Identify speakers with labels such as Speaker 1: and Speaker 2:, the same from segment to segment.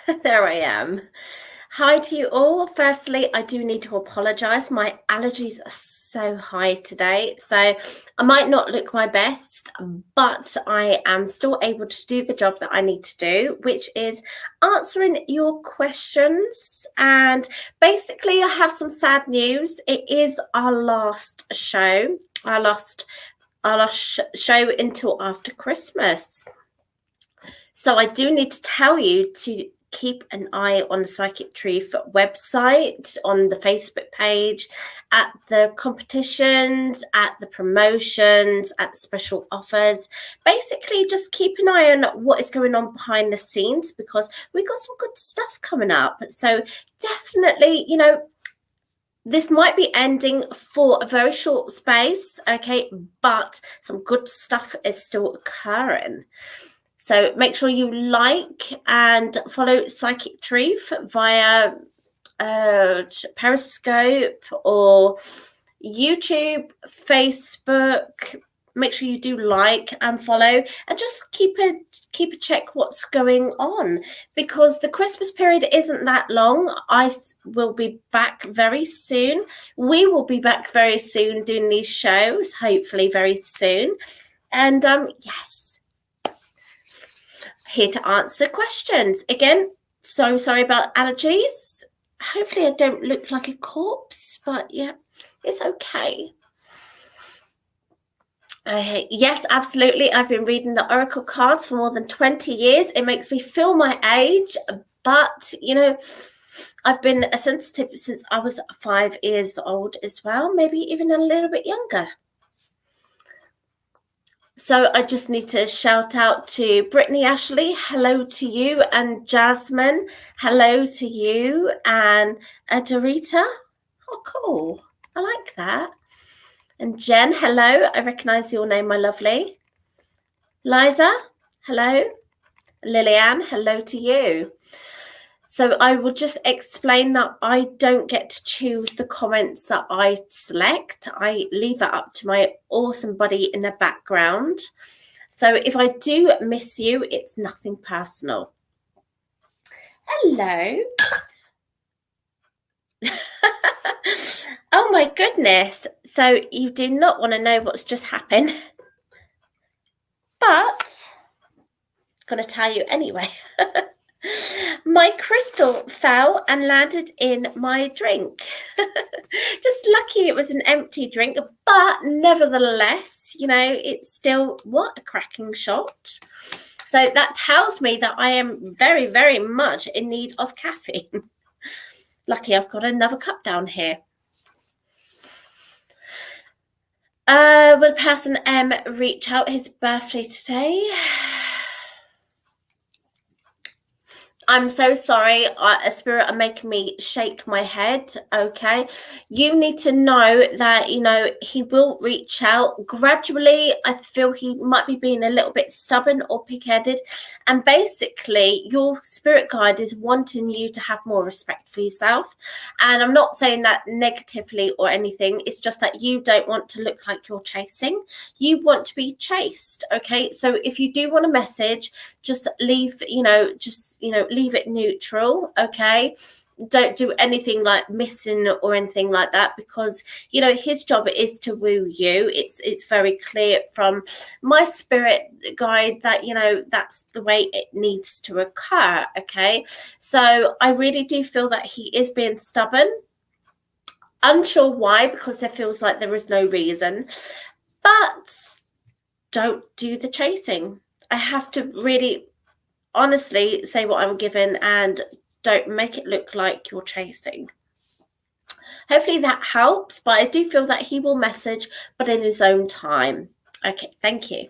Speaker 1: There I am. Hi to you all. Firstly, I do need to apologize. My allergies are so high today, so I might not look my best, but I am still able to do the job that I need to do, which is answering your questions. And basically, I have some sad news. It is our last show, our last show until after Christmas. So I do need to tell you to keep an eye on the Psychic Truth website, on the Facebook page, at the competitions, at the promotions, at the special offers. Basically, just keep an eye on what is going on behind the scenes, because we've got some good stuff coming up. So definitely, this might be ending for a very short space, okay, but some good stuff is still occurring. So make sure you like and follow Psychic Truth via Periscope or YouTube, Facebook. Make sure you do like and follow, and just keep a check what's going on, because the Christmas period isn't that long. I will be back very soon. We will be back very soon doing these shows, hopefully very soon. And yes, here to answer questions. Again, so sorry about allergies. Hopefully I don't look like a corpse, but yeah, it's okay. Yes, absolutely. I've been reading the Oracle cards for more than 20 years. It makes me feel my age, but I've been a sensitive since I was 5 years old as well, maybe even a little bit younger. So I just need to shout out to Brittany Ashley, hello to you, and Jasmine, hello to you, and Dorita. Oh, cool. I like that. And Jen, hello. I recognize your name, my lovely. Liza, hello. Lillian, hello to you. So I will just explain that I don't get to choose the comments that I select. I leave it up to my awesome buddy in the background. So if I do miss you, it's nothing personal. Hello. Oh my goodness. So you do not want to know what's just happened. But I'm going to tell you anyway. My crystal fell and landed in my drink. Just lucky it was an empty drink, but nevertheless, it's still a cracking shot. So that tells me that I am very, very much in need of caffeine. Lucky I've got another cup down here. Will person M reach out? His birthday today. I'm so sorry. A spirit are making me shake my head. Okay. You need to know that, he will reach out gradually. I feel he might be being a little bit stubborn or pig-headed. And basically, your spirit guide is wanting you to have more respect for yourself. And I'm not saying that negatively or anything. It's just that you don't want to look like you're chasing. You want to be chased. Okay. So if you do want a message, just leave, leave it neutral. Okay, don't do anything like missing or anything like that, because his job is to woo you. It's very clear from my spirit guide that that's the way it needs to occur. Okay, so I really do feel that he is being stubborn, unsure why, because there feels like there is no reason. But don't do the chasing. I have to really honestly say what I'm given, and don't make it look like you're chasing. Hopefully that helps, but I do feel that he will message, but in his own time. Okay, thank you.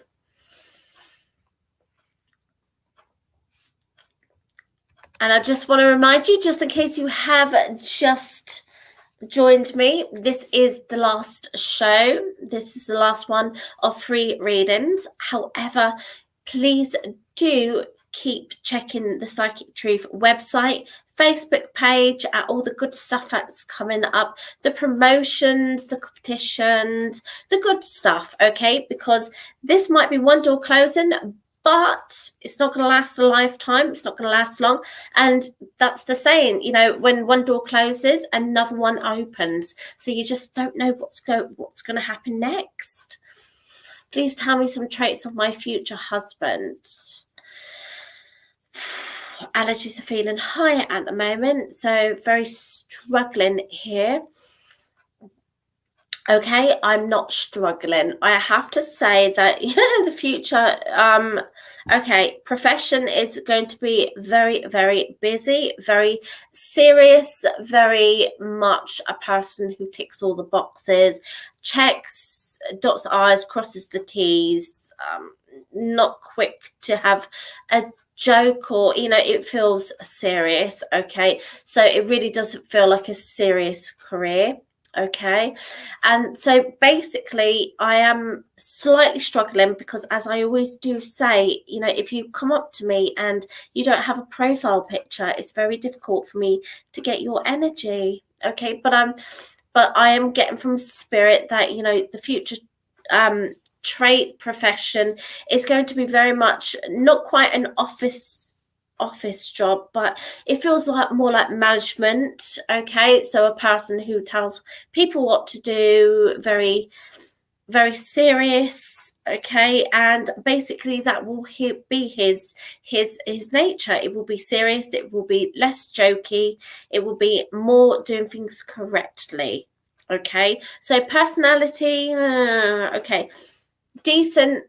Speaker 1: And I just want to remind you, just in case you have just joined me, this is the last show. This is the last one of free readings. However, please do keep checking the Psychic Truth website, Facebook page, at all the good stuff that's coming up, the promotions, the competitions, the good stuff, okay? Because this might be one door closing, but it's not going to last a lifetime. It's not going to last long. And that's the saying, you know, when one door closes, another one opens. So you just don't know what's going to happen next. Please tell me some traits of my future husband. Allergies are feeling high at the moment, so very struggling here. Okay, I'm not struggling. I have to say that the future, okay, profession is going to be very, very busy, very serious, very much a person who ticks all the boxes, checks, dots the I's, crosses the T's, not quick to have a joke, or, you know, it feels serious. Okay, so it really doesn't feel like a serious career. Okay, and so basically I am slightly struggling because, as I always do say, you know, if you come up to me and you don't have a profile picture, it's very difficult for me to get your energy. Okay, but I am getting from spirit that, you know, the future trait profession is going to be very much not quite an office job, but it feels like more like management. Okay, so a person who tells people what to do, very, very serious. Okay, and basically that will be his nature. It will be serious, it will be less jokey, it will be more doing things correctly. Okay, so personality, okay, decent,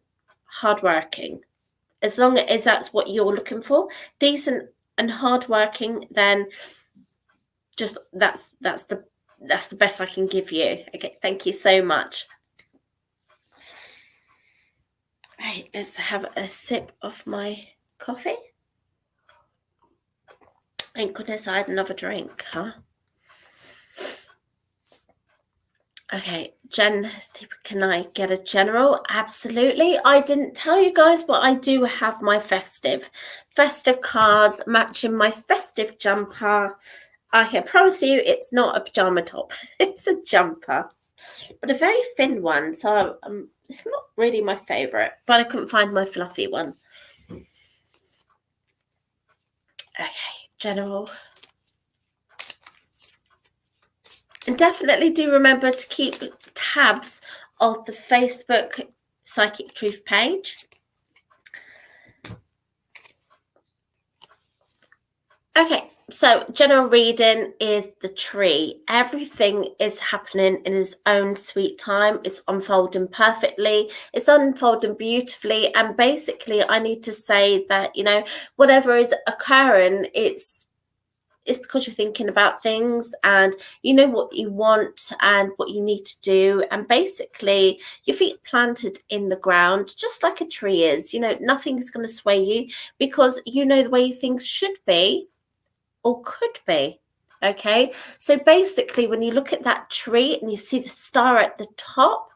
Speaker 1: hardworking. As long as that's what you're looking for, decent and hardworking, then just that's the best I can give you. Okay, thank you so much. Right, let's have a sip of my coffee. Thank goodness I had another drink, huh? Okay, Jen, can I get a general? Absolutely. I didn't tell you guys, but I do have my festive cards matching my festive jumper. I can promise you it's not a pajama top. It's a jumper, but a very thin one. So it's not really my favorite, but I couldn't find my fluffy one. Okay, general. And definitely do remember to keep tabs of the Facebook Psychic Truth page. Okay, so general reading is the tree. Everything is happening in its own sweet time. It's unfolding perfectly. It's unfolding beautifully. And basically, I need to say that, you know, whatever is occurring, it's because you're thinking about things and you know what you want and what you need to do. And basically, your feet planted in the ground, just like a tree is. You know, nothing's going to sway you because you know the way things should be or could be. Okay, so basically when you look at that tree and you see the star at the top,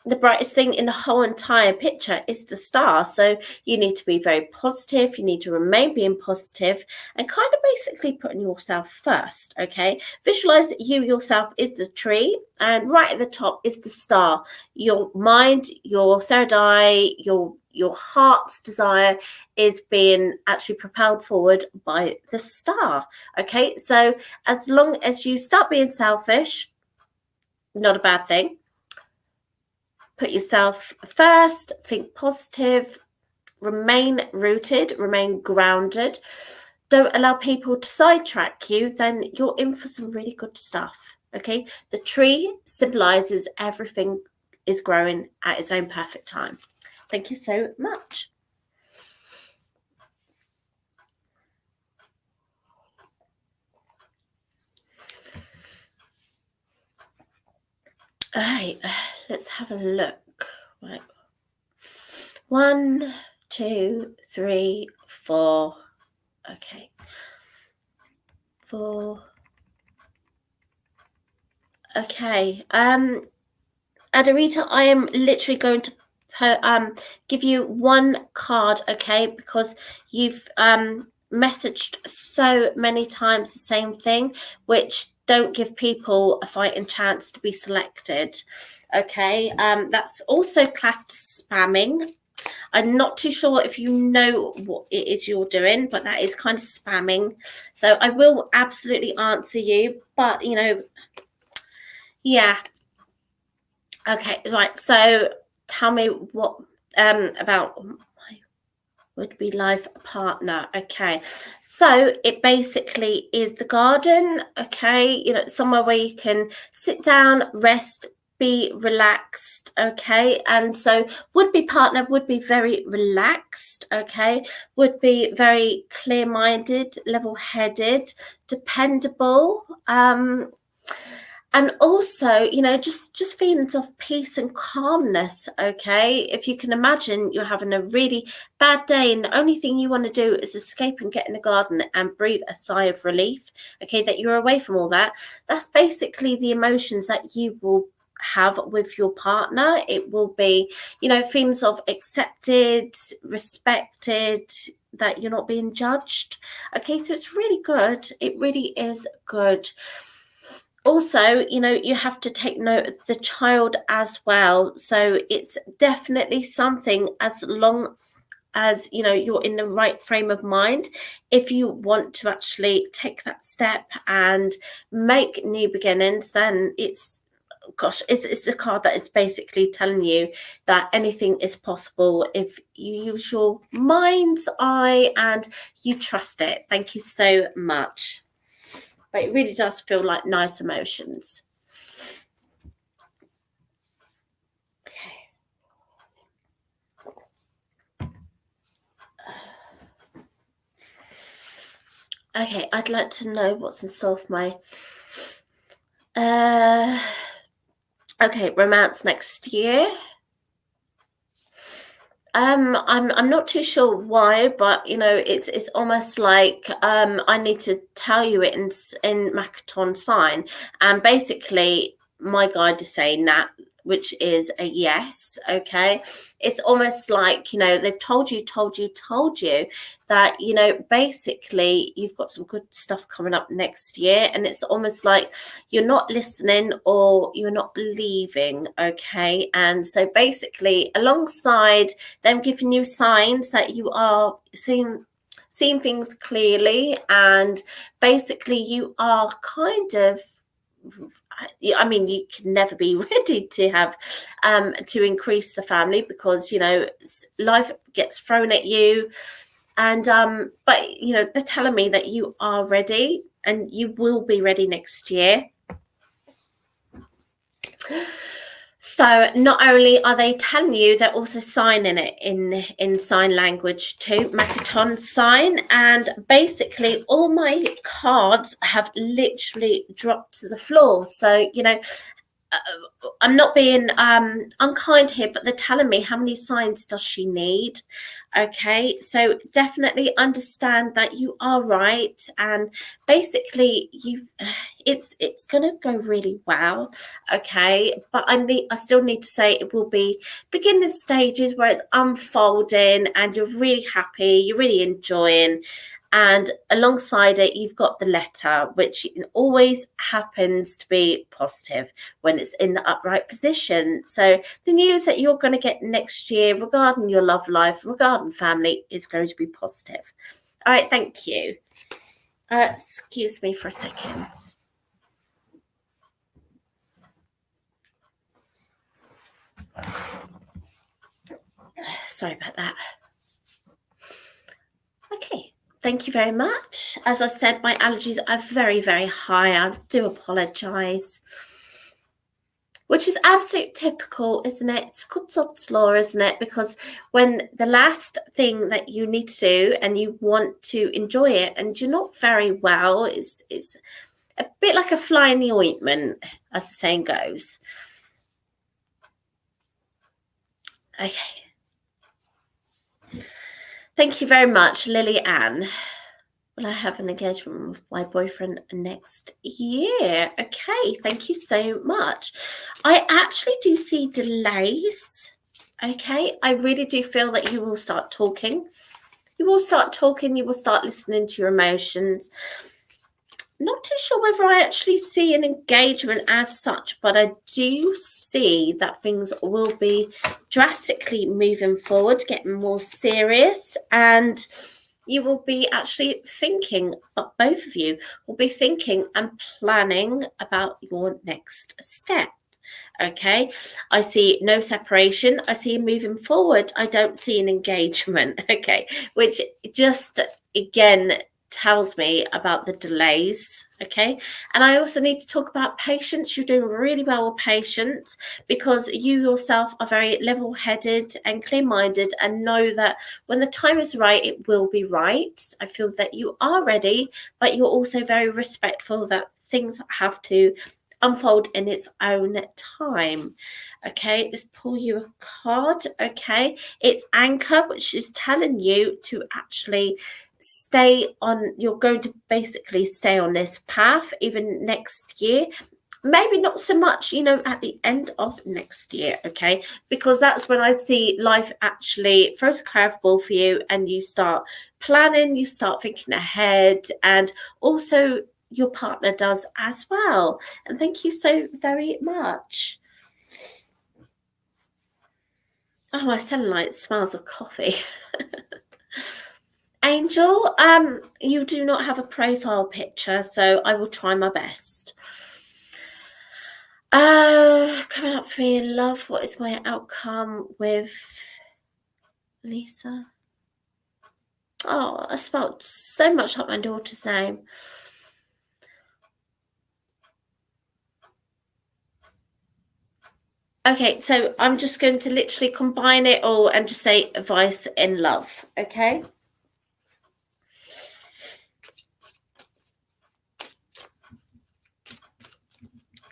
Speaker 1: the brightest thing in the whole entire picture is the star. So you need to be very positive, you need to remain being positive and kind of basically putting yourself first. Okay, visualize that you yourself is the tree and right at the top is the star. Your mind, your third eye, your heart's desire is being actually propelled forward by the star. Okay, so as long as you start being selfish, not a bad thing. Put yourself first, think positive, remain rooted, remain grounded. Don't allow people to sidetrack you, then you're in for some really good stuff. Okay, the tree symbolizes everything is growing at its own perfect time. Thank you so much. All right, let's have a look. Right. 1, 2, 3, 4. Okay. 4. Okay. Adarita, I am literally going to give you one card, okay? Because you've messaged so many times the same thing, which don't give people a fighting chance to be selected. Okay, that's also classed as spamming. I'm not too sure if you know what it is you're doing, but that is kind of spamming. So I will absolutely answer you, but yeah. Okay, right. So tell me what about my would-be life partner. Okay, so it basically is the garden. Okay, somewhere where you can sit down, rest, be relaxed. Okay, and so would-be partner would be very relaxed. Okay, would be very clear-minded, level-headed, dependable. And also, just feelings of peace and calmness. Okay, if you can imagine you're having a really bad day and the only thing you want to do is escape and get in the garden and breathe a sigh of relief, okay, that you're away from all that. That's basically the emotions that you will have with your partner. It will be, feelings of accepted, respected, that you're not being judged. Okay, so it's really good. It really is good. Also, you have to take note of the child as well. So it's definitely something, as long as you're in the right frame of mind, if you want to actually take that step and make new beginnings, then it's a card that is basically telling you that anything is possible if you use your mind's eye and you trust it. Thank you so much. But it really does feel like nice emotions. Okay, I'd like to know what's in store for my okay, romance next year. I'm not too sure why, but it's almost like I need to tell you it in Makaton sign, and basically my guide is saying that, which is a yes. Okay, it's almost like they've told you that basically you've got some good stuff coming up next year, and it's almost like you're not listening or you're not believing. Okay, and so basically alongside them giving you signs that you are seeing things clearly, and basically you are kind of, I mean, you can never be ready to have to increase the family, because life gets thrown at you, and but they're telling me that you are ready and you will be ready next year. So not only are they telling you, they're also signing it in sign language too, Makaton sign. And basically all my cards have literally dropped to the floor. So, I'm not being unkind here, but they're telling me, how many signs does she need? Okay, so definitely understand that you are right, and basically it's gonna go really well. Okay, but I still need to say it will be beginning stages where it's unfolding and you're really happy, you're really enjoying. And alongside it, you've got the letter, which always happens to be positive when it's in the upright position. So the news that you're going to get next year regarding your love life, regarding family, is going to be positive. All right, thank you. Excuse me for a second. Sorry about that. Okay. Thank you very much. As I said, my allergies are very, very high. I do apologise. Which is absolutely typical, isn't it? It's called Sod's Law, isn't it? Because when the last thing that you need to do and you want to enjoy it and you're not very well, it's a bit like a fly in the ointment, as the saying goes. Okay. Thank you very much, Lily Ann. Will I have an engagement with my boyfriend next year? Okay, thank you so much. I actually do see delays. Okay, I really do feel that you will start talking. You will start talking, you will start listening to your emotions. not too sure whether I actually see an engagement as such, but I do see that things will be drastically moving forward, getting more serious, and you will be actually thinking, but both of you will be thinking and planning about your next step. Okay, I see no separation. I see moving forward. I don't see an engagement. Okay, which just again tells me about the delays. Okay, and I also need to talk about patience. You're doing really well with patience because you yourself are very level headed and clear minded and know that when the time is right, it will be right. I feel that you are ready, but you're also very respectful that things have to unfold in its own time. Okay, let's pull you a card. Okay, it's Anchor, which is telling you to actually stay on, you're going to basically stay on this path even next year. Maybe not so much, at the end of next year, okay? Because that's when I see life actually throws a curveball for you and you start planning, you start thinking ahead, and also your partner does as well. And thank you so very much. Oh, my sunlight smells of coffee. Angel, you do not have a profile picture, so I will try my best. Coming up for me in love, what is my outcome with Lisa? Oh, I spelled so much like my daughter's name. Okay, so I'm just going to literally combine it all and just say advice in love, okay?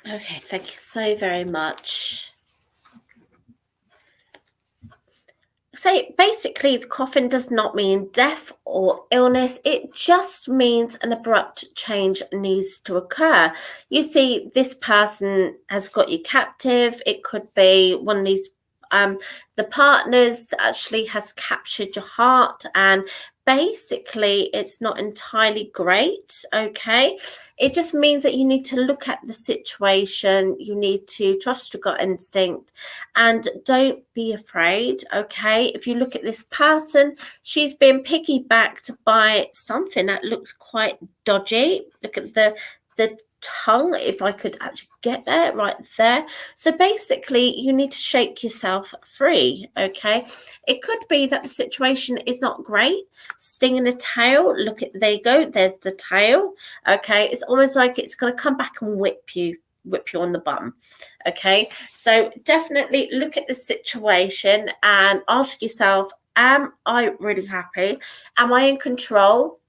Speaker 1: Okay, thank you so very much. So basically, the coffin does not mean death or illness. It just means an abrupt change needs to occur. You see, this person has got you captive. It could be one of these, the partners actually has captured your heart, and basically it's not entirely great. Okay, it just means that you need to look at the situation. You need to trust your gut instinct and don't be afraid. Okay, if you look at this person, she's been piggybacked by something that looks quite dodgy. Look at the tongue, if I could actually get there, right there. So basically you need to shake yourself free. Okay, it could be that the situation is not great. Sting in the tail, look at, there you go, there's the tail. Okay, it's almost like it's going to come back and whip you on the bum. Okay, so definitely look at the situation and ask yourself, am I really happy? Am I in control?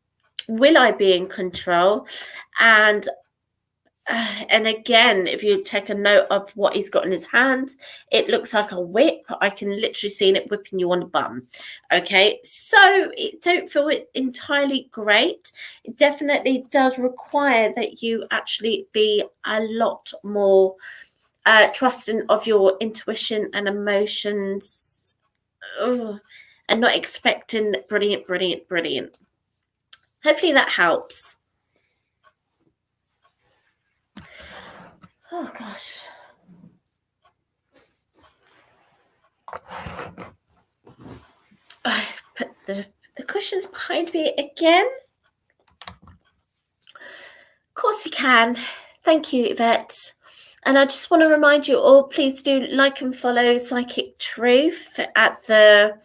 Speaker 1: Will I be in control? And again, if you take a note of what he's got in his hands, it looks like a whip. I can literally see it whipping you on the bum. Okay, so don't feel it entirely great. It definitely does require that you actually be a lot more trusting of your intuition and emotions. Ugh, and not expecting brilliant. Hopefully that helps. Oh gosh. Let's put the cushions behind me again. Of course you can. Thank you, Yvette. And I just want to remind you all, please do like and follow Psychic Truth at the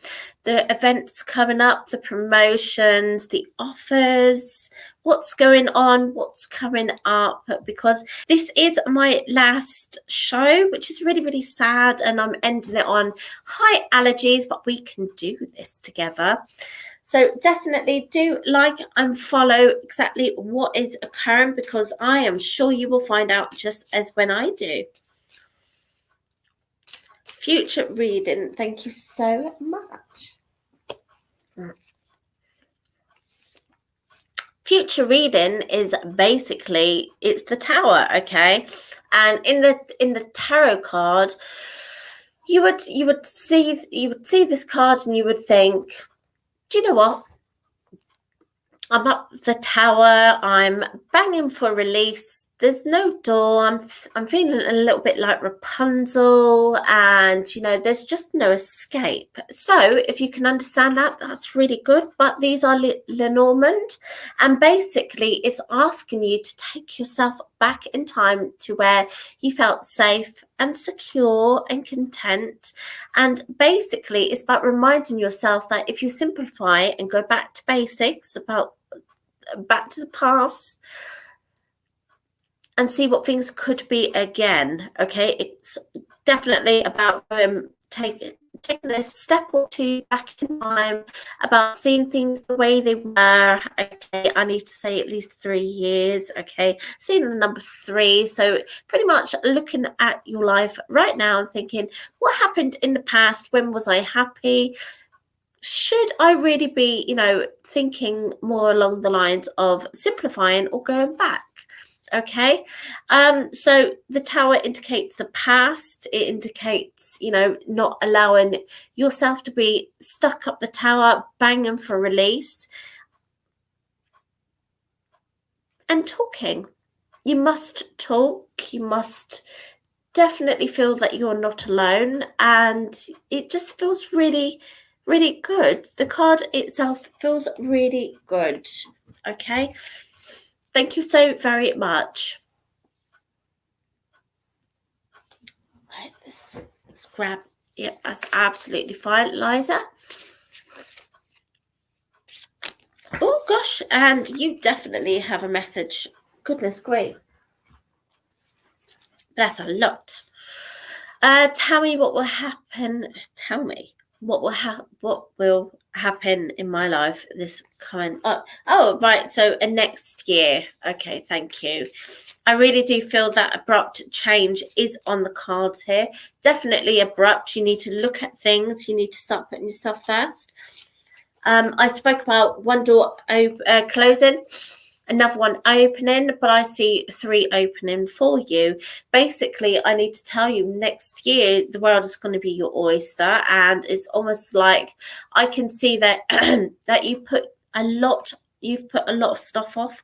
Speaker 1: events coming up, the promotions, the offers, what's going on, what's coming up, because this is my last show, which is really sad, and I'm ending it on high allergies, but we can do this together. So definitely do like and follow exactly what is occurring, because I am sure you will find out just as when I do. Future reading, thank you so much. Future reading is basically, it's the Tower, okay? And in the tarot card, you would see this card and you would think, do you know what? I'm up the tower. I'm banging for release. There's no door. I'm feeling a little bit like Rapunzel, and there's just no escape. So if you can understand that, that's really good. But these are Lenormand, and basically it's asking you to take yourself back in time to where you felt safe and secure and content. And basically it's about reminding yourself that if you simplify and go back to basics, back to the past, and see what things could be again. Okay, it's definitely about taking a step or two back in time, about seeing things the way they were. Okay, I need to say at least 3 years. Okay, seeing the number 3. So pretty much looking at your life right now and thinking, what happened in the past? When was I happy? Should I really be, thinking more along the lines of simplifying or going back? Okay. So the tower indicates the past. It indicates, not allowing yourself to be stuck up the tower, banging for release. And talking. You must talk. You must definitely feel that you're not alone. And it just feels really, really good. The card itself feels really good. Okay. Thank you so very much. Right, let's grab. Yep, that's absolutely fine, Liza. Oh gosh, and you definitely have a message. Goodness grief, that's a lot. Tell me what will happen. Tell me what will happen in my life this coming. Oh, right. So next year. Okay, thank you. I really do feel that abrupt change is on the cards here. Definitely abrupt. You need to look at things. You need to start putting yourself first. I spoke about one door closing, another one opening, but I see 3 opening for you. Basically, I need to tell you, next year the world is going to be your oyster, and it's almost like I can see that that you've put a lot of stuff off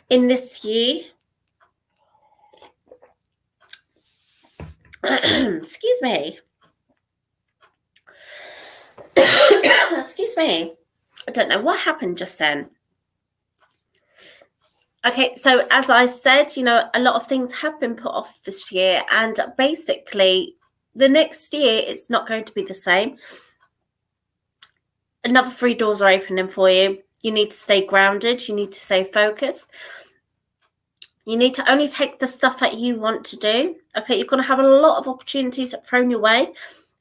Speaker 1: in this year. Excuse me. Excuse me. I don't know what happened just then. Okay, so as I said, a lot of things have been put off this year, and basically the next year it's not going to be the same. Another 3 doors are opening for you. You need to stay grounded. You need to stay focused. You need to only take the stuff that you want to do. Okay, you're going to have a lot of opportunities thrown your way,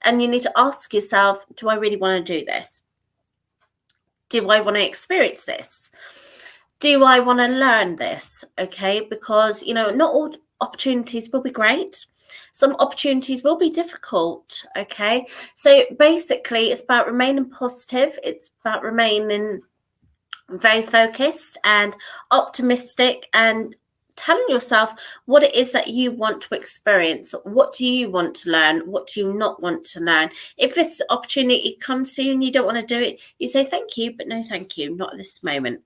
Speaker 1: and you need to ask yourself, do I really want to do this? Do I want to experience this? Do I want to learn this? Okay, because, not all opportunities will be great. Some opportunities will be difficult. Okay, so basically it's about remaining positive. It's about remaining very focused and optimistic, and telling yourself what it is that you want to experience. What do you want to learn? What do you not want to learn? If this opportunity comes to you and you don't want to do it, you say thank you, but no thank you, not at this moment.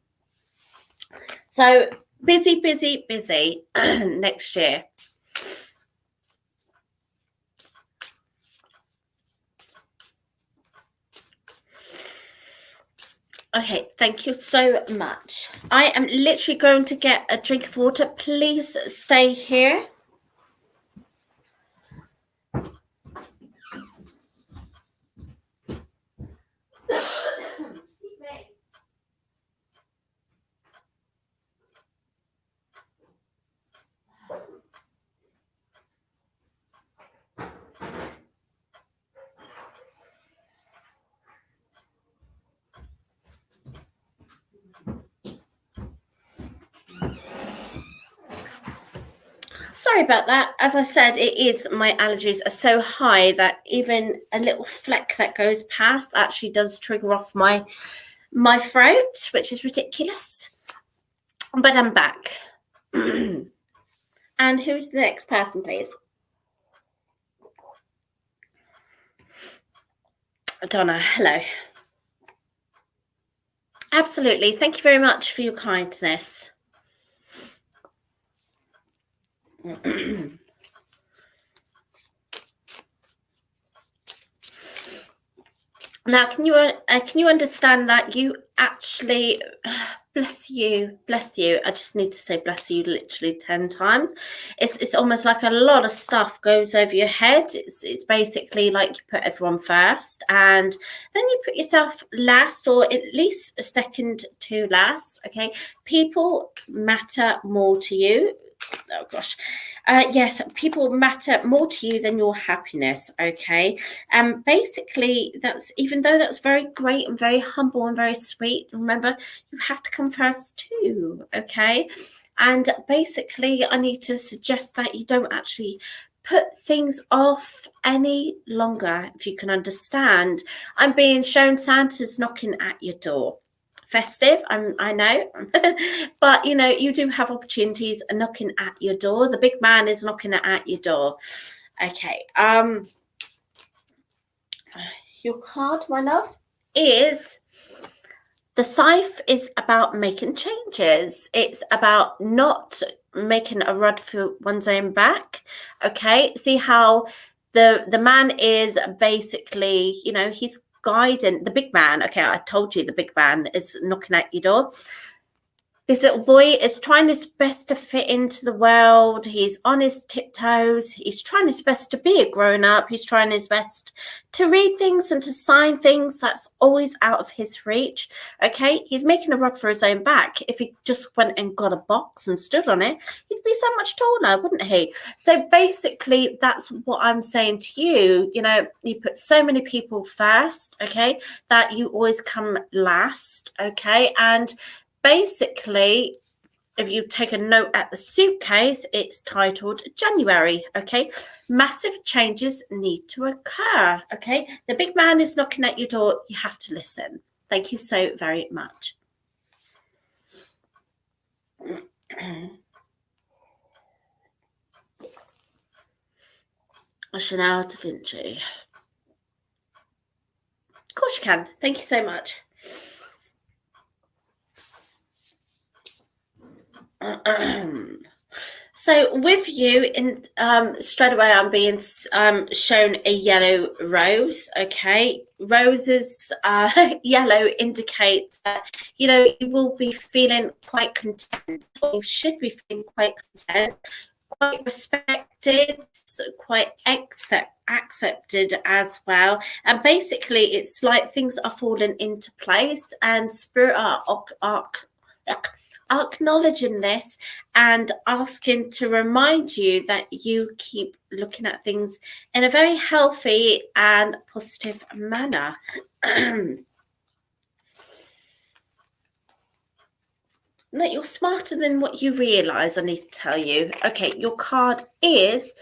Speaker 1: So busy, busy, busy next year. Okay, thank you so much. I am literally going to get a drink of water. Please stay here. Excuse me. Sorry about that. As I said, my allergies are so high that even a little fleck that goes past actually does trigger off my throat, which is ridiculous. But I'm back. And who's the next person, please? Donna, hello. Absolutely. Thank you very much for your kindness. Now, can you understand that you actually, bless you, bless you. I just need to say bless you literally 10 times. It's almost like a lot of stuff goes over your head. It's basically like you put everyone first, and then you put yourself last, or at least a second to last. Okay, people matter more to you. Oh gosh, yes, people matter more to you than your happiness. Okay, basically, that's, even though that's very great and very humble and very sweet, remember, you have to come first too. Okay, and basically, I need to suggest that you don't actually put things off any longer. If you can understand, I'm being shown Santa's knocking at your door. Festive, I know, but you know, you do have opportunities knocking at your door. The big man is knocking at your door. Okay, your card, my love, is the scythe. Is about making changes. It's about not making a run for one's own back. Okay, see how the man is basically, you know, he's guiding the big man. Okay, I told you the big man is knocking at your door. This little boy is trying his best to fit into the world. He's on his tiptoes. He's trying his best to be a grown up. He's trying his best to read things and to sign things. That's always out of his reach. Okay, he's making a run for his own back. If he just went and got a box and stood on it, he'd be so much taller, wouldn't he? So basically, that's what I'm saying to you. You know, you put so many people first, okay, that you always come last, okay, and basically, if you take a note at the suitcase, it's titled January. Okay, massive changes need to occur. Okay, the big man is knocking at your door. You have to listen. Thank you so very much. Chanel da Vinci. Of course you can. Thank you so much. So with you, in straight away, I'm being shown a yellow rose. Okay, roses yellow indicate that, you know, you will be feeling quite content. You should be feeling quite content, quite respected, quite accepted as well. And basically, it's like things are falling into place, and spirit are acknowledging this and asking to remind you that you keep looking at things in a very healthy and positive manner. No, you're smarter than what you realize, I need to tell you. Okay, your card is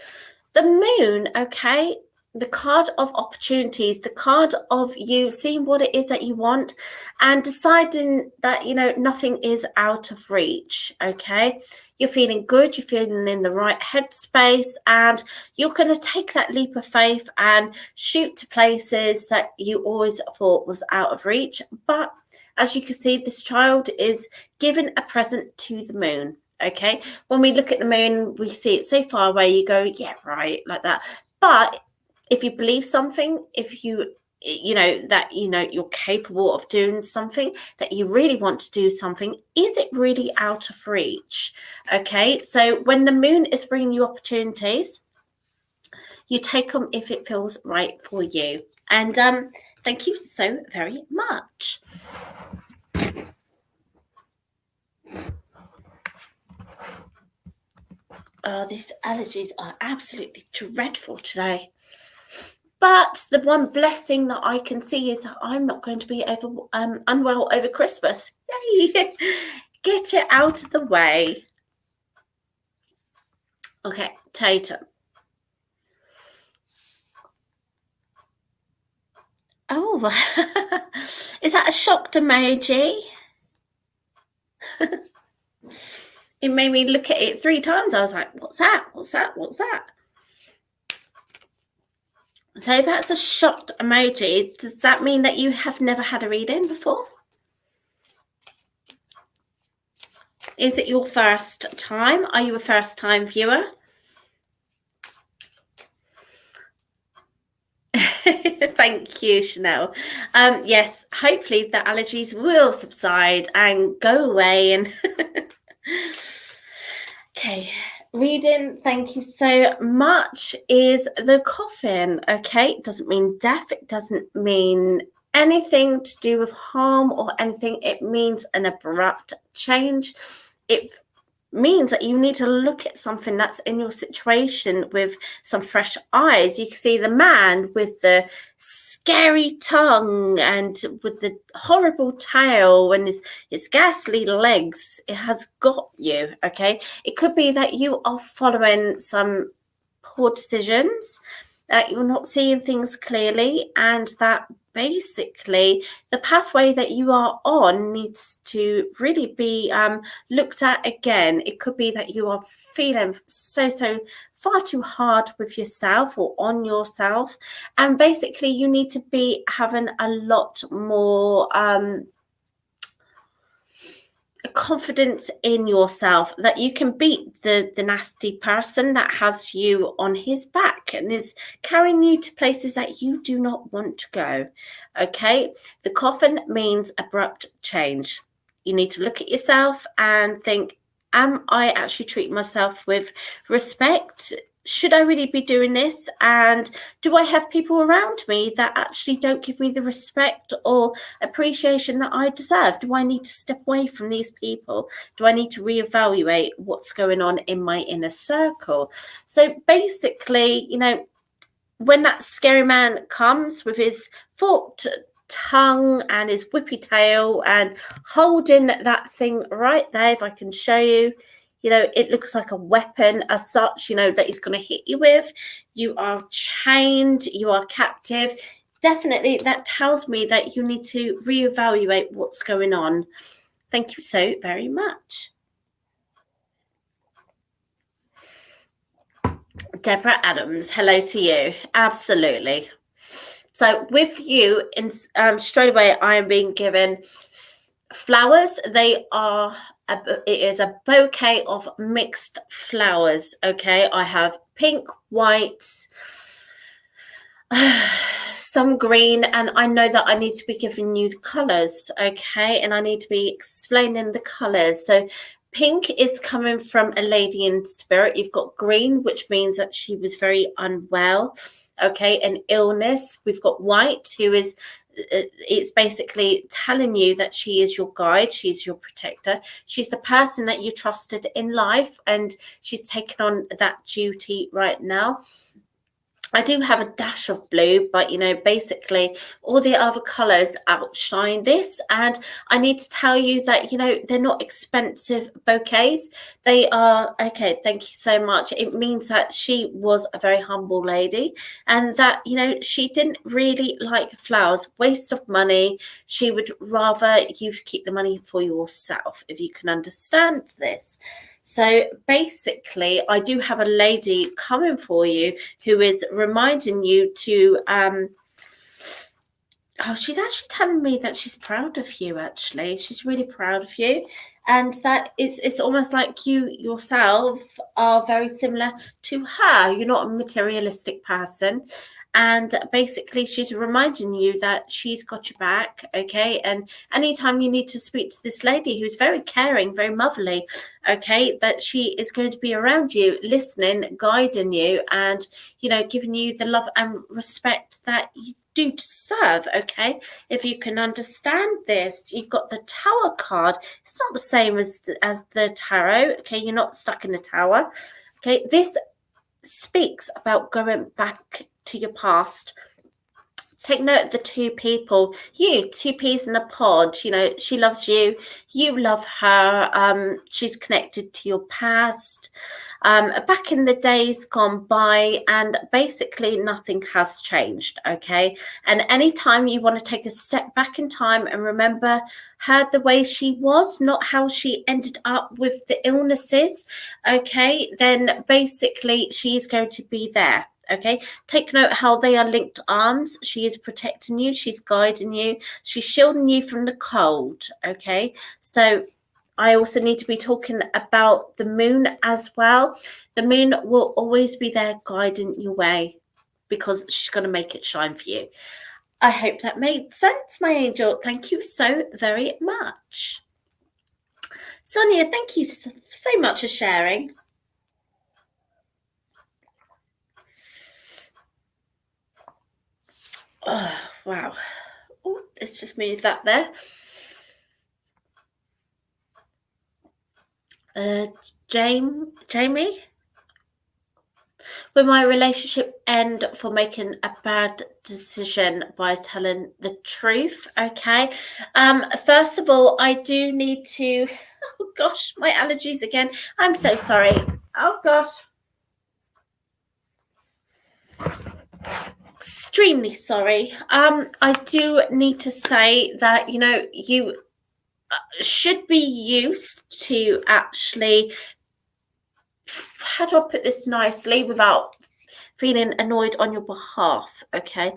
Speaker 1: the moon. Okay, the card of opportunities, the card of you seeing what it is that you want and deciding that, you know, nothing is out of reach. Okay, you're feeling good, you're feeling in the right headspace, and you're going to take that leap of faith and shoot to places that you always thought was out of reach. But as you can see, this child is giving a present to the moon. Okay, when we look at the moon, we see it so far away, you go, yeah, right, like that. But if you believe something, if you know that, you know, you're capable of doing something, that you really want to do something, is it really out of reach? Okay, so when the moon is bringing you opportunities, you take them if it feels right for you. And thank you so very much. Oh, these allergies are absolutely dreadful today. But the one blessing that I can see is that I'm not going to be unwell over Christmas. Yay! Get it out of the way. Okay, Tatum. Oh, is that a shocked emoji? It made me look at it 3 times. I was like, what's that? What's that? What's that? So if that's a shocked emoji, does that mean that you have never had a reading before? Is it your first time? Are you a first time viewer? Thank you, Chanel. Yes, hopefully the allergies will subside and go away. And okay, reading, thank you so much, is the coffin. Okay, it doesn't mean death. It doesn't mean anything to do with harm or anything. It means an abrupt change. It means that you need to look at something that's in your situation with some fresh eyes. You can see the man with the scary tongue and with the horrible tail and his ghastly legs. It has got you, okay? It could be that you are following some poor decisions, that you're not seeing things clearly, and that basically the pathway that you are on needs to really be looked at again. It could be that you are feeling so far too hard with yourself or on yourself, and basically you need to be having a lot more confidence in yourself, that you can beat the nasty person that has you on his back and is carrying you to places that you do not want to go. Okay, the coffin means abrupt change. You need to look at yourself and think, am I actually treating myself with respect? Should I really be doing this? And do I have people around me that actually don't give me the respect or appreciation that I deserve? Do I need to step away from these people? Do I need to reevaluate what's going on in my inner circle? So basically, you know, when that scary man comes with his forked tongue and his whippy tail and holding that thing right there, if I can show you, you know, it looks like a weapon as such, you know, that he's going to hit you with. You are chained, you are captive. Definitely, that tells me that you need to reevaluate what's going on. Thank you so very much. Deborah Adams, hello to you. Absolutely. So with you, straight away, I am being given flowers. They are it is a bouquet of mixed flowers. Okay, I have pink, white, some green, and I know that I need to be giving you the colors. Okay, and I need to be explaining the colors. So pink is coming from a lady in spirit. You've got green, which means that she was very unwell. Okay, an illness. We've got white, who is it's basically telling you that she is your guide, she's your protector, she's the person that you trusted in life, and she's taken on that duty right now. I do have a dash of blue, but you know, basically all the other colors outshine this. And I need to tell you that, you know, they're not expensive bouquets. They are, okay, thank you so much. It means that she was a very humble lady, and that, you know, she didn't really like flowers, waste of money. She would rather you keep the money for yourself, if you can understand this. So basically, I do have a lady coming for you who is reminding you to, she's actually telling me that she's proud of you, actually. She's really proud of you. And that it's almost like you yourself are very similar to her. You're not a materialistic person. And basically, she's reminding you that she's got your back, okay? And anytime you need to speak to this lady who's very caring, very motherly, okay, that she is going to be around you, listening, guiding you, and, you know, giving you the love and respect that you do deserve, okay? If you can understand this, you've got the Tower card. It's not the same as the tarot, okay? You're not stuck in the tower, okay? This speaks about going back to your past. Take note of the two people, you, two peas in a pod. You know, she loves you, you love her. She's connected to your past, back in the days gone by, and basically nothing has changed, okay? And anytime you want to take a step back in time and remember her the way she was, not how she ended up with the illnesses, okay, then basically she's going to be there. Okay, take note how they are linked arms. She is protecting you, she's guiding you, she's shielding you from the cold. Okay, so I also need to be talking about the moon as well. The moon will always be there guiding your way because she's going to make it shine for you. I hope that made sense, my angel. Thank you so very much. Sonia, thank you so much for sharing. Oh, wow. Oh, let's just move that there. Jamie? Will my relationship end for making a bad decision by telling the truth? Okay. First of all, I do need to. Oh gosh, my allergies again. I'm so sorry. Oh gosh. Extremely sorry. I do need to say that, you know, you should be used to actually, how do I put this nicely without feeling annoyed on your behalf? Okay.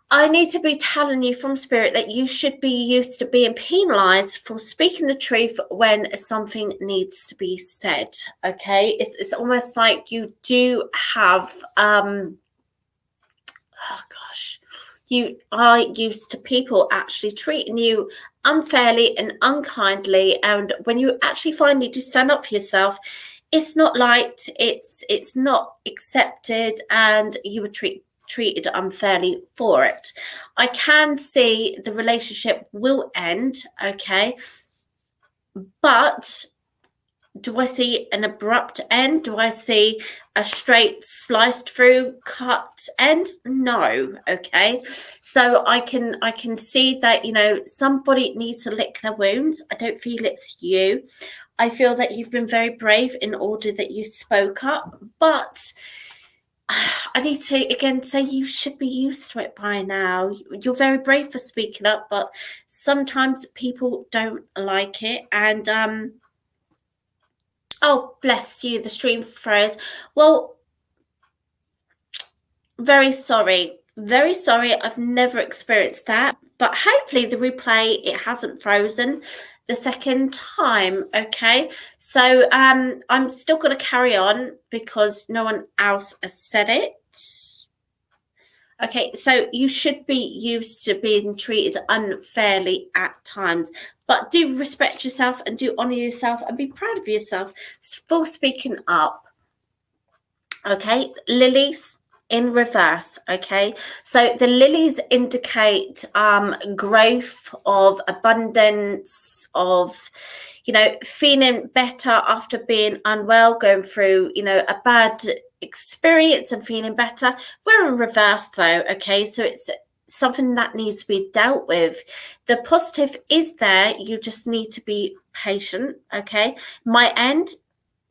Speaker 1: I need to be telling you from spirit that you should be used to being penalized for speaking the truth when something needs to be said. Okay. It's almost like you do have, oh gosh, you are used to people actually treating you unfairly and unkindly, and when you actually finally do stand up for yourself, it's not liked, it's not accepted, and you were treated unfairly for it. I can see the relationship will end, okay, but do I see an abrupt end? Do I see a straight sliced through cut end? No. Okay. So I can see that, you know, somebody needs to lick their wounds. I don't feel it's you. I feel that you've been very brave in order that you spoke up, but I need to again say you should be used to it by now. You're very brave for speaking up, but sometimes people don't like it, and oh, bless you, the stream froze. Well, very sorry. Very sorry. I've never experienced that. But hopefully the replay, it hasn't frozen the second time. Okay. So I'm still going to carry on because no one else has said it. Okay, so you should be used to being treated unfairly at times, but do respect yourself and do honor yourself and be proud of yourself for speaking up. Okay, lilies in reverse. Okay, so the lilies indicate growth, of abundance, of, you know, feeling better after being unwell, going through, you know, a bad experience and feeling better. We're in reverse though. Okay, so it's something that needs to be dealt with. The positive is there, you just need to be patient. Okay, my end,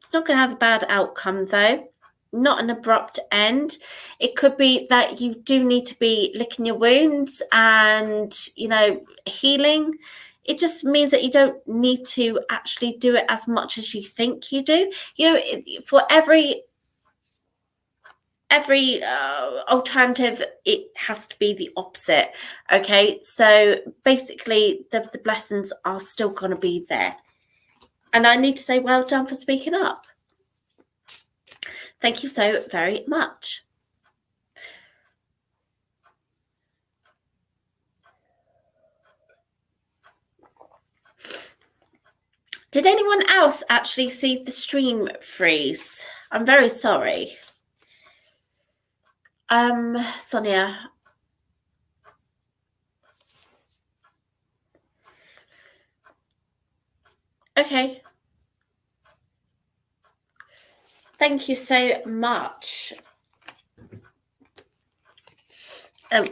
Speaker 1: it's not going to have a bad outcome though, not an abrupt end. It could be that you do need to be licking your wounds and, you know, healing. It just means that you don't need to actually do it as much as you think you do. You know, for every alternative, it has to be the opposite. Okay, so basically the blessings are still going to be there, and I need to say well done for speaking up. Thank you so very much. Did anyone else actually see the stream freeze? I'm very sorry. Sonia. Okay. Thank you so much.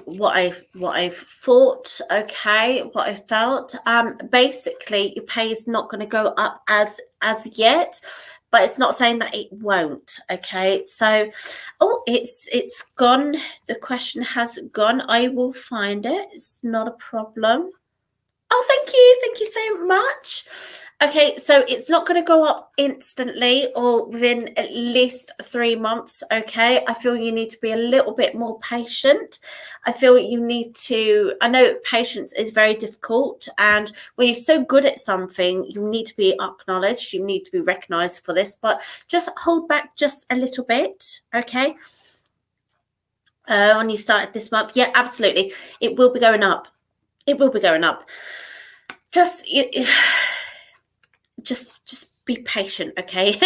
Speaker 1: What I've thought, okay, what I felt. Basically, your pay is not going to go up as yet, but it's not saying that it won't. Okay, so it's gone. The question has gone. I will find it. It's not a problem. Oh, thank you so much. Okay, so it's not going to go up instantly or within at least 3 months, okay? I feel you need to be a little bit more patient. I feel you need to, I know patience is very difficult, and when you're so good at something, you need to be acknowledged, you need to be recognized for this, but just hold back just a little bit, okay? When you started this month, yeah, absolutely. It will be going up. It will be going up. Just be patient, okay?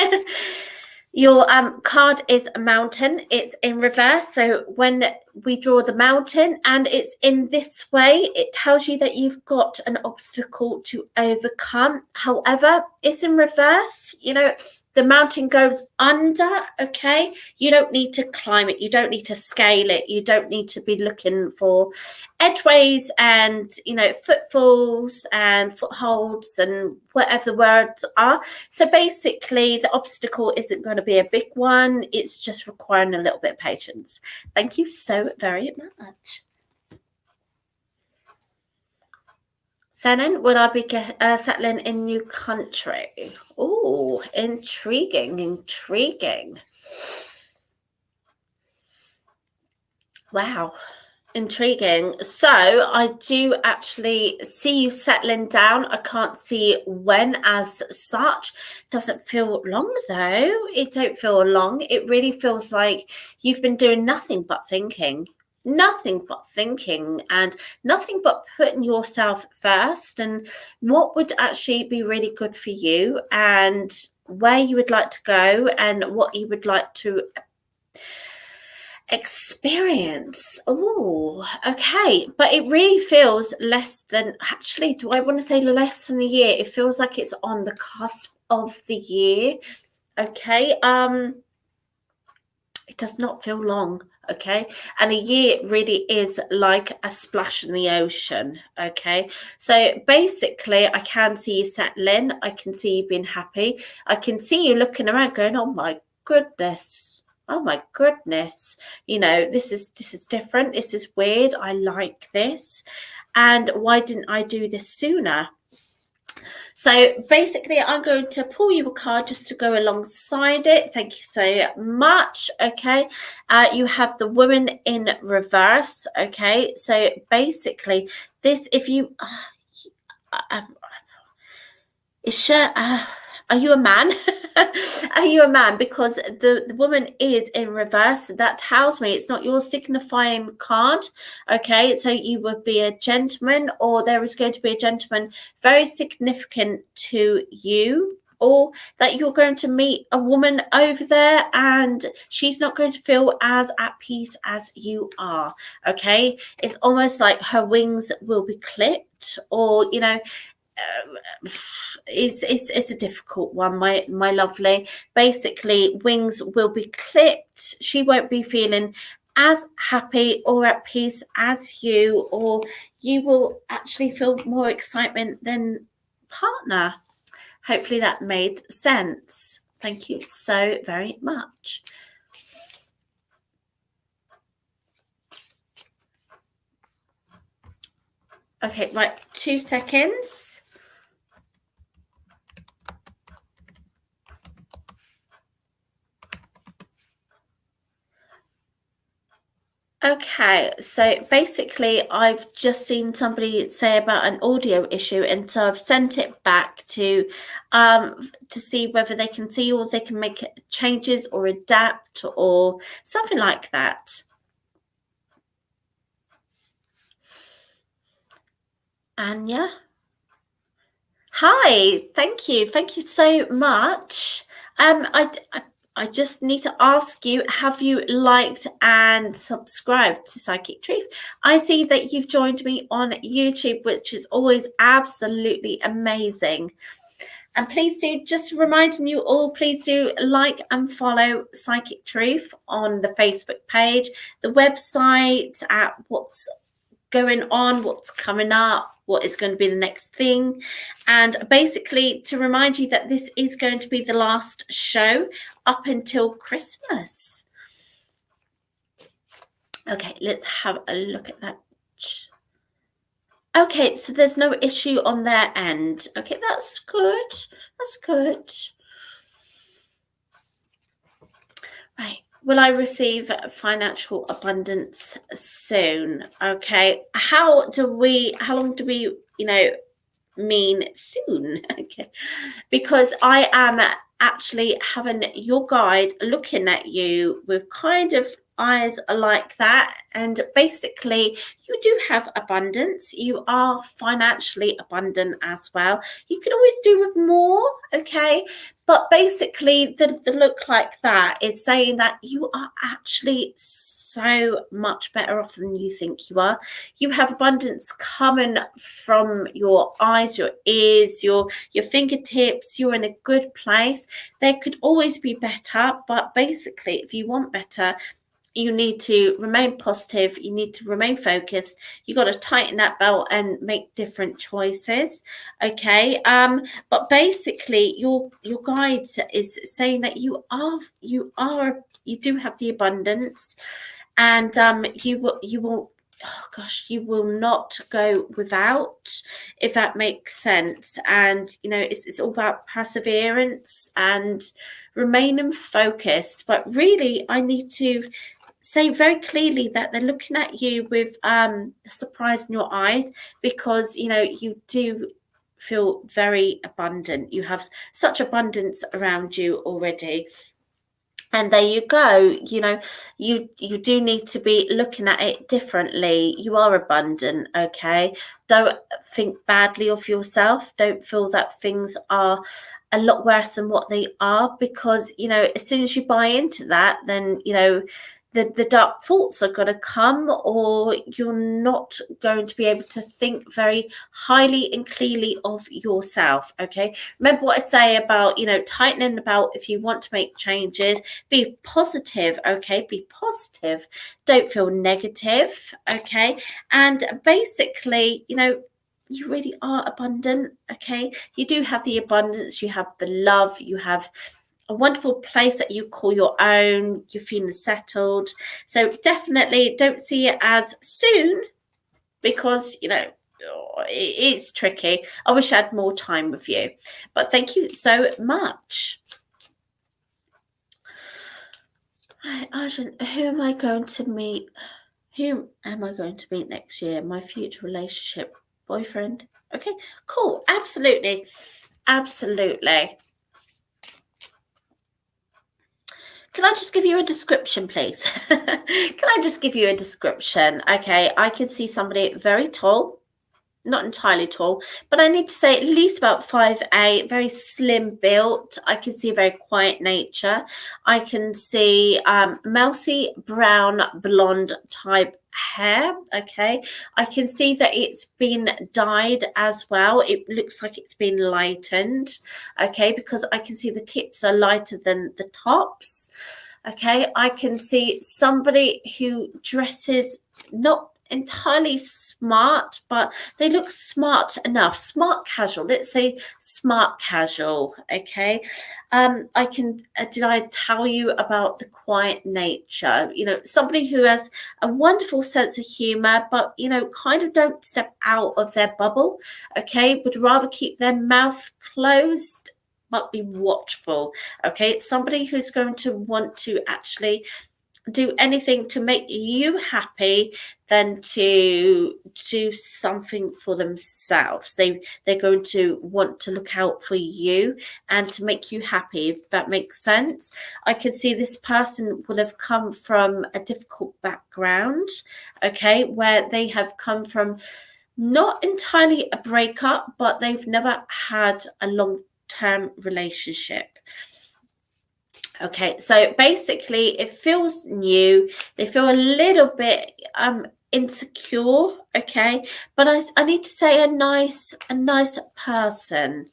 Speaker 1: Your card is a mountain. It's in reverse. So when we draw the mountain and it's in this way, it tells you that you've got an obstacle to overcome. However, it's in reverse. You know, the mountain goes under, okay? You don't need to climb it. You don't need to scale it. You don't need to be looking for edgeways and, you know, footfalls and footholds and whatever the words are. So basically, the obstacle isn't going to be a big one. It's just requiring a little bit of patience. Thank you so very much. Senan, would I be settling in new country? Oh, intriguing, intriguing. Wow. Intriguing. So I do actually see you settling down. I can't see when as such. Doesn't feel long though. It don't feel long. It really feels like you've been doing nothing but thinking. Nothing but thinking and nothing but putting yourself first and what would actually be really good for you and where you would like to go and what you would like to experience. Oh, okay. But it really feels less than, actually, do I want to say less than a year? It feels like it's on the cusp of the year. Okay. It does not feel long. Okay. And a year really is like a splash in the ocean. Okay. So basically, I can see you settling. I can see you being happy. I can see you looking around going, oh my goodness. Oh my goodness, you know, this is different. This is weird. I like this. And why didn't I do this sooner? So basically, I'm going to pull you a card just to go alongside it. Thank you so much. Okay. You have the woman in reverse. Okay. So basically, this, if you, are you a man? Are you a man? Because the woman is in reverse. That tells me it's not your signifying card. Okay, so you would be a gentleman, or there is going to be a gentleman very significant to you, or that you're going to meet a woman over there and she's not going to feel as at peace as you are. Okay, it's almost like her wings will be clipped, or you know, it's a difficult one, my lovely. Basically, wings will be clipped. She won't be feeling as happy or at peace as you, or you will actually feel more excitement than partner. Hopefully that made sense. Thank you so very much. Okay, right, 2 seconds. Okay, so basically, I've just seen somebody say about an audio issue, and so I've sent it back to see whether they can see or they can make changes or adapt or something like that. Anya, hi, thank you so much. I just need to ask you, have you liked and subscribed to Psychic Truth? I see that you've joined me on YouTube, which is always absolutely amazing. And please do, just reminding you all, please do like and follow Psychic Truth on the Facebook page, the website, at what's going on, what's coming up, what is going to be the next thing, and basically to remind you that this is going to be the last show up until Christmas. Okay, let's have a look at that. Okay, so there's no issue on their end. Okay, that's good. That's good. Right. Will I receive financial abundance soon? Okay. How long do we, mean soon? Okay. Because I am actually having your guide looking at you with kind of eyes like that, and basically you do have abundance. You are financially abundant as well. You can always do with more, okay, but basically the look like that is saying that you are actually so much better off than you think you are. You have abundance coming from your eyes, your ears, your fingertips. You're in a good place. There could always be better, but basically if you want better, you need to remain positive, you need to remain focused, you got to tighten that belt and make different choices. Okay. But basically your guide is saying that you do have the abundance, and you will oh gosh, you will not go without, if that makes sense. And it's all about perseverance and remaining focused. But really I need to say very clearly that they're looking at you with surprise in your eyes, because you do feel very abundant. You have such abundance around you already. And there you go. You do need to be looking at it differently. You are abundant. Okay, don't think badly of yourself. Don't feel that things are a lot worse than what they are, because as soon as you buy into that, then the dark thoughts are going to come, or you're not going to be able to think very highly and clearly of yourself. Okay, remember what I say about tightening the belt. If you want to make changes, be positive. Okay, be positive, don't feel negative. Okay, and basically you really are abundant. Okay, you do have the abundance, you have the love, you have a wonderful place that you call your own. You're feeling settled. So definitely don't see it as soon, because it's tricky. I wish I had more time with you, but thank you so much. Right, Arjun, who am I going to meet? Who am I going to meet next year? My future relationship boyfriend. Okay, cool. Absolutely. Absolutely. Can I just give you a description, please? Can I just give you a description? Okay, I can see somebody very tall, not entirely tall, but I need to say at least about 5'8", very slim built. I can see a very quiet nature. I can see mousy brown blonde type hair. Okay, I can see that it's been dyed as well. It looks like it's been lightened. Okay, because I can see the tips are lighter than the tops. Okay, I can see somebody who dresses not entirely smart, but they look smart enough. Smart casual, let's say smart casual. Okay, I can did I tell you about the quiet nature? Somebody who has a wonderful sense of humor, but kind of don't step out of their bubble. Okay, would rather keep their mouth closed but be watchful. Okay, somebody who's going to want to actually do anything to make you happy than to do something for themselves. They're going to want to look out for you and to make you happy, if that makes sense. I can see this person will have come from a difficult background, okay, where they have come from not entirely a breakup, but they've never had a long-term relationship. Okay, so basically it feels new. They feel a little bit insecure, okay, but I need to say a nice person.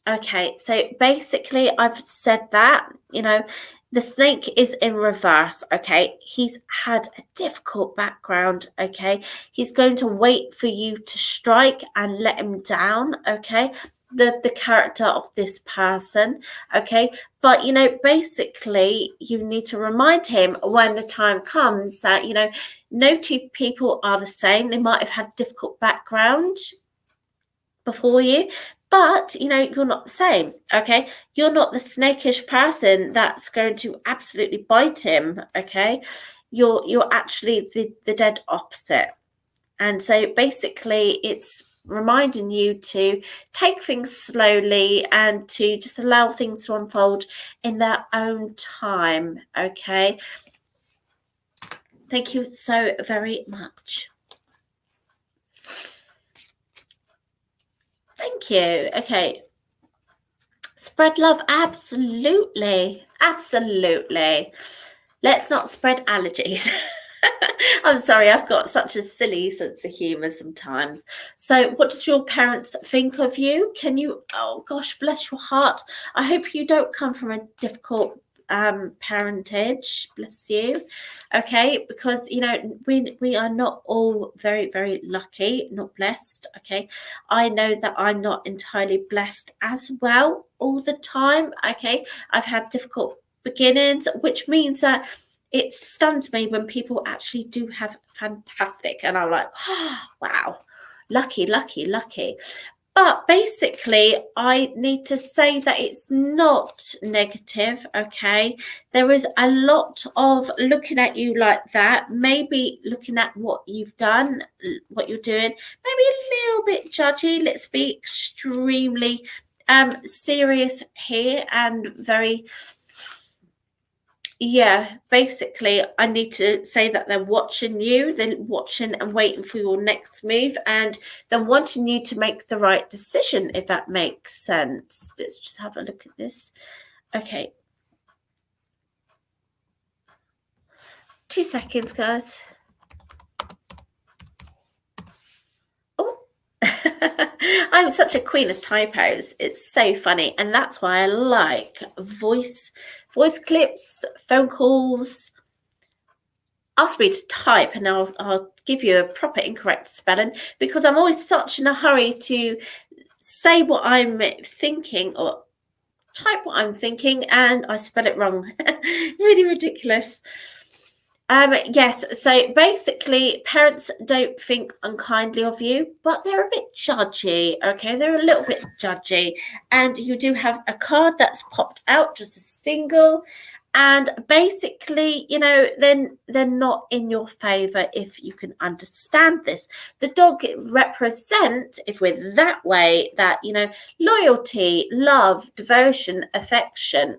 Speaker 1: Okay, so basically I've said that, the snake is in reverse. Okay, he's had a difficult background. Okay, he's going to wait for you to strike and let him down. Okay, the character of this person, okay? But, you know, basically you need to remind him when the time comes that, you know, no two people are the same. They might have had difficult background before you, but, you know, you're not the same, okay? You're not the snakish person that's going to absolutely bite him, okay? You're actually the dead opposite. And so basically it's reminding you to take things slowly and to just allow things to unfold in their own time, okay? Thank you so very much. Thank you. Okay. Spread love. Absolutely. Absolutely. Let's not spread allergies. I'm sorry, I've got such a silly sense of humour sometimes. So what does your parents think of you? Can you, oh gosh, bless your heart. I hope you don't come from a difficult parentage, bless you. Okay, because, you know, we are not all very, very lucky, not blessed. Okay, I know that I'm not entirely blessed as well all the time. Okay, I've had difficult beginnings, which means that it stuns me when people actually do have fantastic, and I'm like, oh, wow, lucky, lucky, lucky. But basically, I need to say that it's not negative, okay? There is a lot of looking at you like that, maybe looking at what you've done, what you're doing, maybe a little bit judgy. Let's be extremely serious here and very... Yeah, basically, I need to say that they're watching you, they're watching and waiting for your next move, and they're wanting you to make the right decision, if that makes sense. Let's just have a look at this. Okay. 2 seconds, guys. Oh, I'm such a queen of typos. It's so funny, and that's why I like voice clips, phone calls. Ask me to type and I'll give you a proper incorrect spelling, because I'm always such in a hurry to say what I'm thinking or type what I'm thinking and I spell it wrong. Really ridiculous. Yes, so basically parents don't think unkindly of you, but they're a bit judgy, okay? They're a little bit judgy. And you do have a card that's popped out, just a single. And basically, you know, then they're not in your favor, if you can understand this. The dog represents, if we're that way, that, you know, loyalty, love, devotion, affection.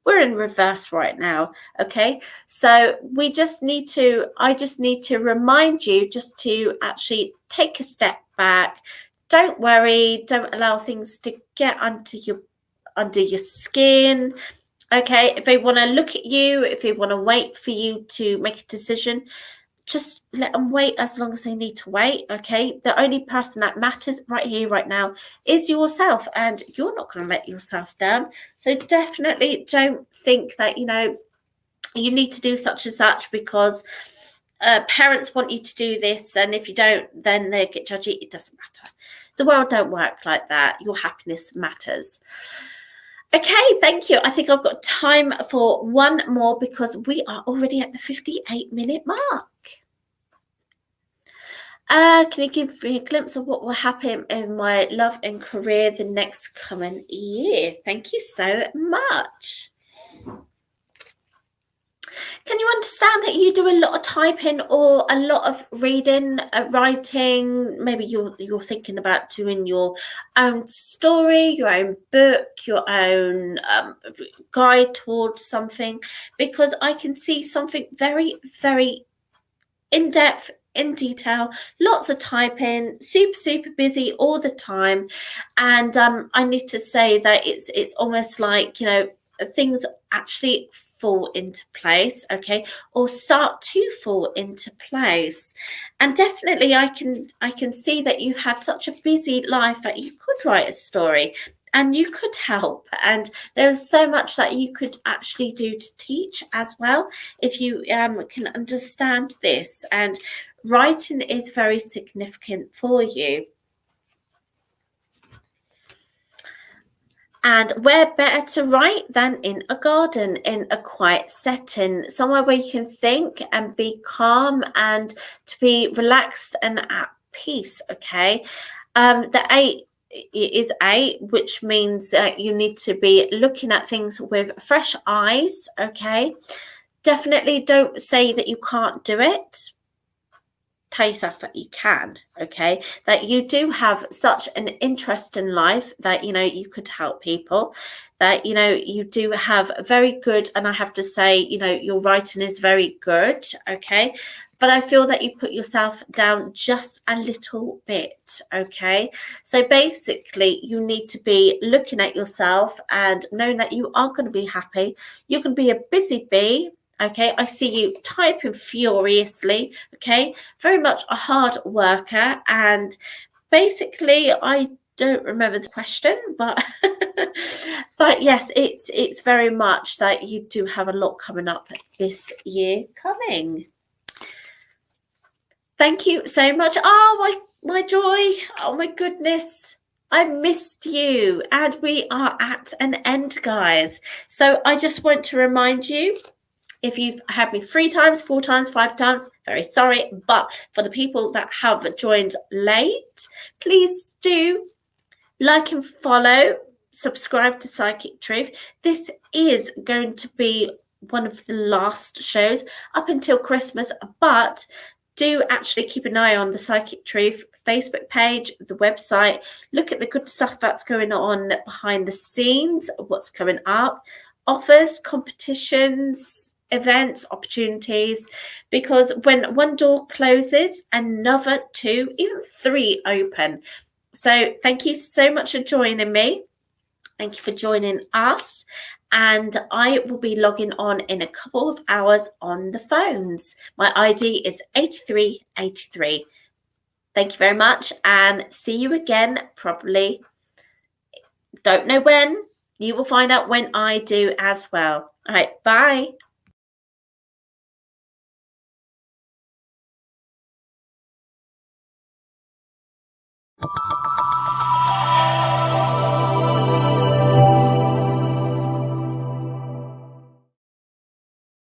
Speaker 1: We're in reverse right now, okay? So I just need to remind you just to actually take a step back. Don't worry, don't allow things to get under your skin. Okay, if they want to look at you, if they want to wait for you to make a decision, just let them wait as long as they need to wait, okay? The only person that matters right here, right now, is yourself, and you're not going to let yourself down. So definitely don't think that, you know, you need to do such and such because parents want you to do this, and if you don't, then they get judgy. It doesn't matter. The world don't work like that. Your happiness matters. Okay, thank you. I think I've got time for one more because we are already at the 58-minute mark. Can you give me a glimpse of what will happen in my love and career the next coming year? Thank you so much. Can you understand that you do a lot of typing or a lot of reading, writing? Maybe you're thinking about doing your own story, your own book, your own guide towards something, because I can see something very, very in-depth, in detail, lots of typing, super busy all the time. And I need to say that it's almost like, you know, things actually fall into place, okay, or start to fall into place. And definitely I can see that you had such a busy life that you could write a story and you could help, and there's so much that you could actually do to teach as well if you can understand this. And writing is very significant for you. And where better to write than in a garden, in a quiet setting, somewhere where you can think and be calm and to be relaxed and at peace. Okay. The 8 is 8, which means that you need to be looking at things with fresh eyes. Okay. Definitely don't say that you can't do it. Tell yourself that you can, okay, that you do have such an interest in life, that you could help people, that you do have very good, and I have to say, your writing is very good, okay, but I feel that you put yourself down just a little bit, okay. So basically you need to be looking at yourself and knowing that you are going to be happy. You can be a busy bee. Okay, I see you typing furiously. Okay, very much a hard worker. And basically, I don't remember the question, but but yes, it's very much that you do have a lot coming up this year coming. Thank you so much. Oh, my joy. Oh my goodness. I missed you. And we are at an end, guys. So I just want to remind you, if you've had me 3 times, 4 times, 5 times, very sorry. But for the people that have joined late, please do like and follow, subscribe to Psychic Truth. This is going to be one of the last shows up until Christmas, but do actually keep an eye on the Psychic Truth Facebook page, the website. Look at the good stuff that's going on behind the scenes, what's coming up, offers, competitions, events, opportunities, because when one door closes, another 2, even 3 open. So thank you so much for joining me. Thank you for joining us. And I will be logging on in a couple of hours on the phones. My ID is 8383. Thank you very much, and see you again probably. Don't know when. You will find out when I do as well. All right, bye.